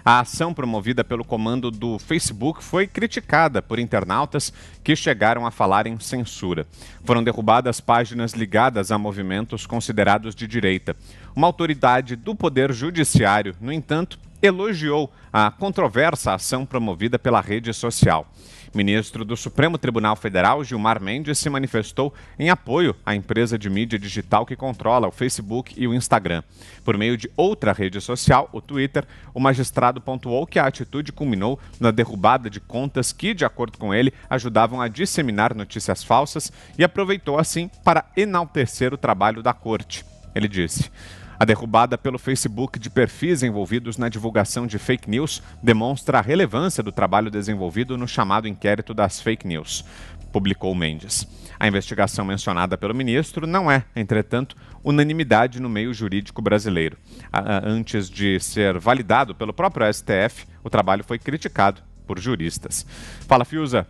A ação promovida pelo comando do Facebook foi criticada por internautas que chegaram a falar em censura. Foram derrubadas páginas ligadas a movimentos considerados de direita. Uma autoridade do Poder Judiciário, no entanto, elogiou a controversa ação promovida pela rede social. Ministro do Supremo Tribunal Federal, Gilmar Mendes, se manifestou em apoio à empresa de mídia digital que controla o Facebook e o Instagram. Por meio de outra rede social, o Twitter, o magistrado pontuou que a atitude culminou na derrubada de contas que, de acordo com ele, ajudavam a disseminar notícias falsas e aproveitou, assim, para enaltecer o trabalho da corte. Ele disse: a derrubada pelo Facebook de perfis envolvidos na divulgação de fake news demonstra a relevância do trabalho desenvolvido no chamado inquérito das fake news, publicou Mendes. A investigação mencionada pelo ministro não é, entretanto, unanimidade no meio jurídico brasileiro. Antes de ser validado pelo próprio STF, o trabalho foi criticado por juristas. Fala, Fiuza.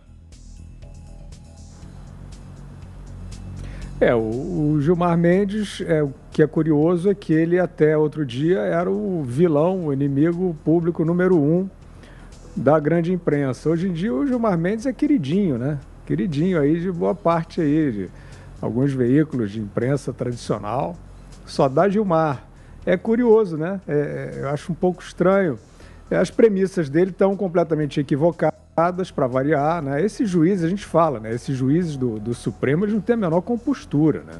O Gilmar Mendes, o que é curioso é que ele até outro dia era o vilão, o inimigo público número 1 da grande imprensa. Hoje em dia o Gilmar Mendes é queridinho, né? Queridinho aí de boa parte aí, de alguns veículos de imprensa tradicional. Só dá Gilmar. É curioso, né? Eu acho um pouco estranho. As premissas dele estão completamente equivocadas, para variar, né? Esses juízes, a gente fala, né? Esses juízes do Supremo, eles não têm a menor compostura, né?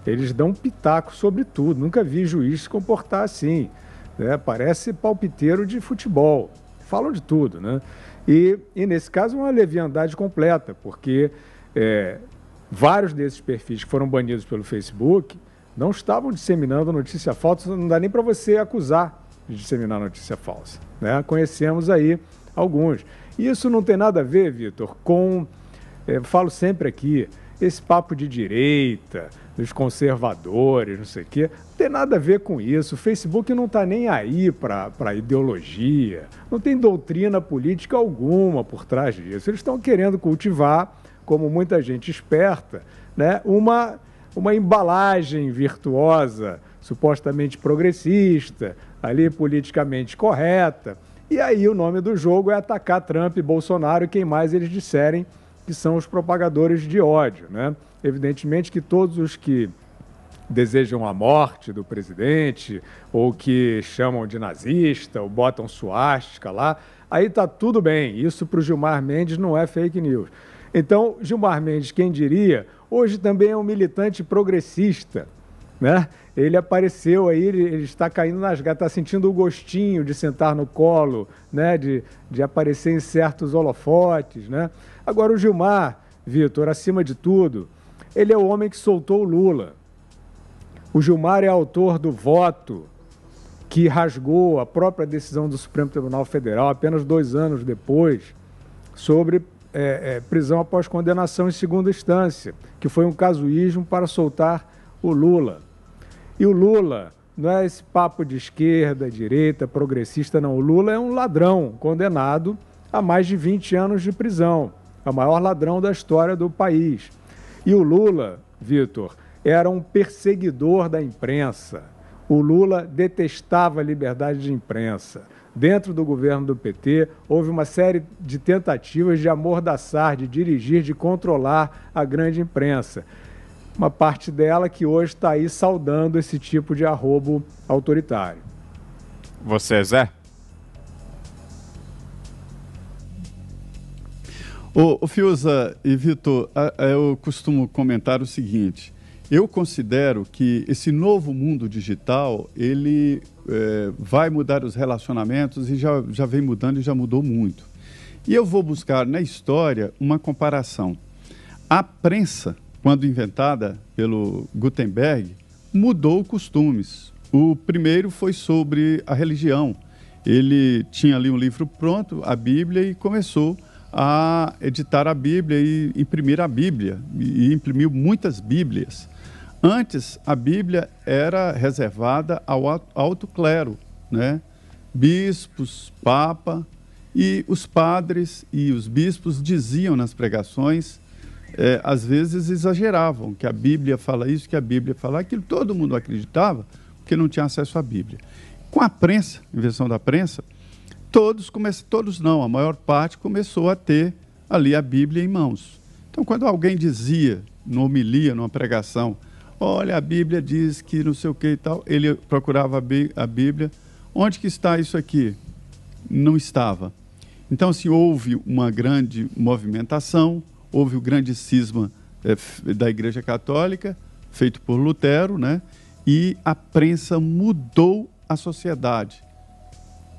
Eles dão um pitaco sobre tudo. Nunca vi juiz se comportar assim, né? Parece palpiteiro de futebol. Falam de tudo, né? E nesse caso, uma leviandade completa, porque vários desses perfis que foram banidos pelo Facebook não estavam disseminando notícia falsa, não dá nem para você acusar de disseminar notícia falsa, né? Conhecemos aí alguns. Isso não tem nada a ver, Vitor, com, falo sempre aqui, esse papo de direita, dos conservadores, não sei o quê, não tem nada a ver com isso. O Facebook não está nem aí para ideologia, não tem doutrina política alguma por trás disso. Eles estão querendo cultivar, como muita gente esperta, né, uma embalagem virtuosa, supostamente progressista, ali politicamente correta. E aí o nome do jogo é atacar Trump e Bolsonaro e quem mais eles disserem que são os propagadores de ódio, né? Evidentemente que todos os que desejam a morte do presidente ou que chamam de nazista ou botam suástica lá, aí está tudo bem. Isso para o Gilmar Mendes não é fake news. Então, Gilmar Mendes, quem diria, hoje também é um militante progressista, né? Ele apareceu aí, ele está caindo nas gatas, está sentindo o gostinho de sentar no colo, né? De aparecer em certos holofotes, né? Agora, o Gilmar, Vitor, acima de tudo, ele é o homem que soltou o Lula. O Gilmar é autor do voto que rasgou a própria decisão do Supremo Tribunal Federal, apenas 2 anos depois, sobre prisão após condenação em segunda instância, que foi um casuísmo para soltar o Lula. E o Lula não é esse papo de esquerda, direita, progressista, não. O Lula é um ladrão condenado a mais de 20 anos de prisão. É o maior ladrão da história do país. E o Lula, Vitor, era um perseguidor da imprensa. O Lula detestava a liberdade de imprensa. Dentro do governo do PT, houve uma série de tentativas de amordaçar, de dirigir, de controlar a grande imprensa. Uma parte dela que hoje está aí saudando esse tipo de arrobo autoritário. Você, Zé? Ô Fiuza e Vitor, eu costumo comentar o seguinte: eu considero que esse novo mundo digital, ele vai mudar os relacionamentos e já vem mudando e já mudou muito. E eu vou buscar na história uma comparação. A prensa, quando inventada pelo Gutenberg, mudou costumes. O primeiro foi sobre a religião. Ele tinha ali um livro pronto, a Bíblia, e começou a editar a Bíblia e imprimir a Bíblia, e imprimiu muitas Bíblias. Antes, a Bíblia era reservada ao alto clero, né? Bispos, papa, e os padres e os bispos diziam nas pregações, às vezes exageravam, que a Bíblia fala isso, que a Bíblia fala aquilo. Todo mundo acreditava, porque não tinha acesso à Bíblia. Com a prensa, invenção da prensa, todos não, a maior parte começou a ter ali a Bíblia em mãos. Então, quando alguém dizia, numa homilia, numa pregação, olha, a Bíblia diz que não sei o que e tal, ele procurava a Bíblia. Onde que está isso aqui? Não estava. Então, assim, houve uma grande movimentação, houve o grande cisma da Igreja Católica, feito por Lutero, né? E a prensa mudou a sociedade.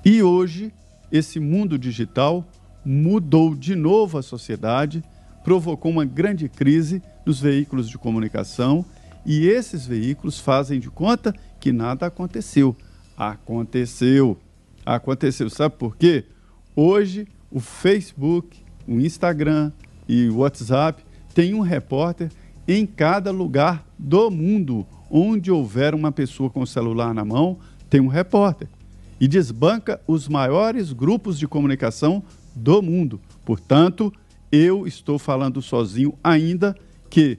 E hoje, esse mundo digital mudou de novo a sociedade, provocou uma grande crise nos veículos de comunicação, e esses veículos fazem de conta que nada aconteceu. Aconteceu. Sabe por quê? Hoje, o Facebook, o Instagram e o WhatsApp tem um repórter em cada lugar do mundo. Onde houver uma pessoa com o celular na mão, tem um repórter. E desbanca os maiores grupos de comunicação do mundo. Portanto, eu estou falando sozinho ainda que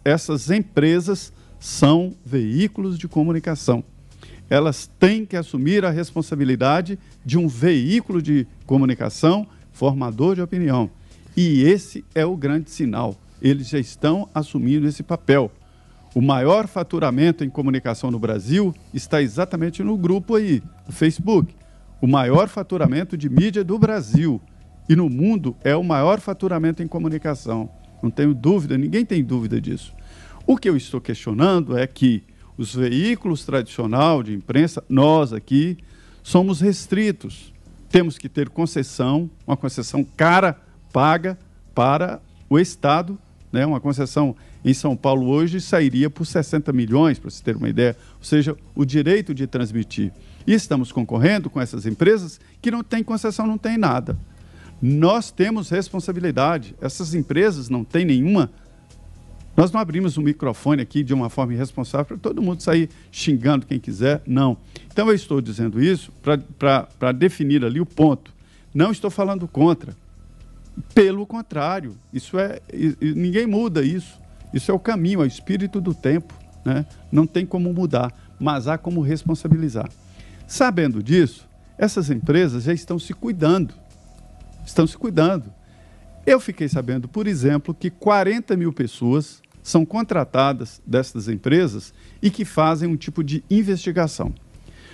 essas empresas são veículos de comunicação. Elas têm que assumir a responsabilidade de um veículo de comunicação formador de opinião. E esse é o grande sinal. Eles já estão assumindo esse papel. O maior faturamento em comunicação no Brasil está exatamente no grupo aí, no Facebook. O maior faturamento de mídia do Brasil. E no mundo é o maior faturamento em comunicação. Não tenho dúvida, ninguém tem dúvida disso. O que eu estou questionando é que os veículos tradicionais de imprensa, nós aqui, somos restritos. Temos que ter concessão, uma concessão cara, paga para o Estado, né? Uma concessão em São Paulo hoje sairia por 60 milhões, para você ter uma ideia, ou seja, o direito de transmitir. E estamos concorrendo com essas empresas que não têm concessão, não têm nada. Nós temos responsabilidade, essas empresas não têm nenhuma. Nós não abrimos o microfone aqui de uma forma irresponsável para todo mundo sair xingando quem quiser, não. Então eu estou dizendo isso para definir ali o ponto. Não estou falando contra. Pelo contrário, ninguém muda isso. Isso é o caminho, é o espírito do tempo, né? Não tem como mudar, mas há como responsabilizar. Sabendo disso, essas empresas já estão se cuidando. Estão se cuidando. Eu fiquei sabendo, por exemplo, que 40 mil pessoas são contratadas dessas empresas e que fazem um tipo de investigação.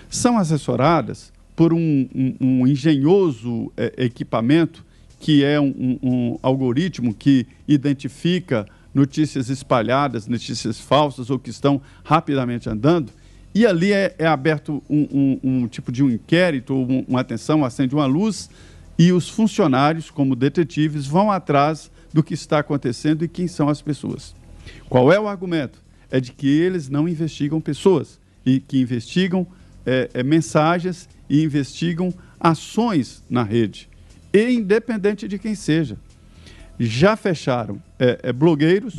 São assessoradas por um engenhoso equipamento que é um algoritmo que identifica notícias espalhadas, notícias falsas ou que estão rapidamente andando, e ali é aberto um tipo de um inquérito ou uma atenção, acende uma luz, e os funcionários, como detetives, vão atrás do que está acontecendo e quem são as pessoas. Qual é o argumento? É de que eles não investigam pessoas, e que investigam mensagens e investigam ações na rede, e independente de quem seja. Já fecharam blogueiros,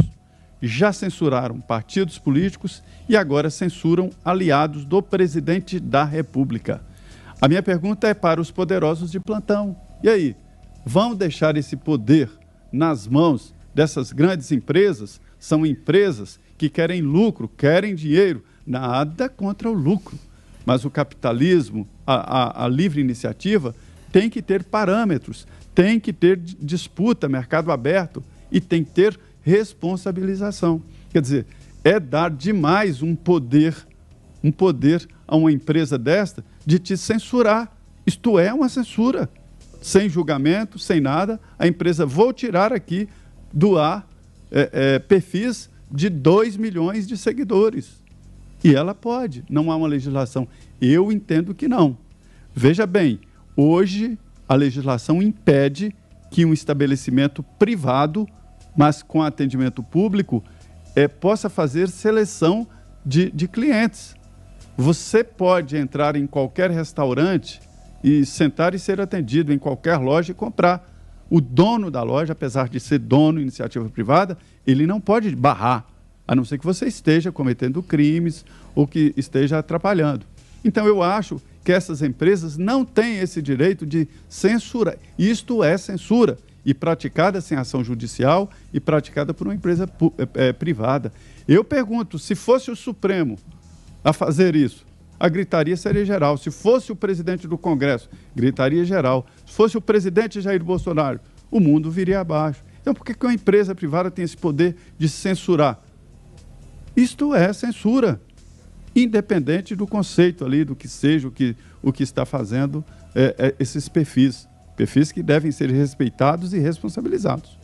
já censuraram partidos políticos e agora censuram aliados do presidente da República. A minha pergunta é para os poderosos de plantão. E aí, vão deixar esse poder nas mãos dessas grandes empresas? São empresas que querem lucro, querem dinheiro, nada contra o lucro. Mas o capitalismo, a livre iniciativa, tem que ter parâmetros, tem que ter disputa, mercado aberto e tem que ter responsabilização. Quer dizer, é dar demais um poder a uma empresa desta de te censurar. Isto é uma censura. Sem julgamento, sem nada, a empresa, vou tirar aqui do ar perfis de 2 milhões de seguidores. E ela pode, não há uma legislação. Eu entendo que não. Veja bem, hoje a legislação impede que um estabelecimento privado, mas com atendimento público, possa fazer seleção de clientes. Você pode entrar em qualquer restaurante e sentar e ser atendido em qualquer loja e comprar. O dono da loja, apesar de ser dono, iniciativa privada, ele não pode barrar, a não ser que você esteja cometendo crimes ou que esteja atrapalhando. Então, eu acho que essas empresas não têm esse direito de censurar. Isto é censura, e praticada sem ação judicial e praticada por uma empresa privada. Eu pergunto, se fosse o Supremo a fazer isso, a gritaria seria geral. Se fosse o presidente do Congresso, gritaria geral. Se fosse o presidente Jair Bolsonaro, o mundo viria abaixo. Então, por que uma empresa privada tem esse poder de censurar? Isto é censura, independente do conceito ali, do que seja, o que está fazendo esses perfis que devem ser respeitados e responsabilizados.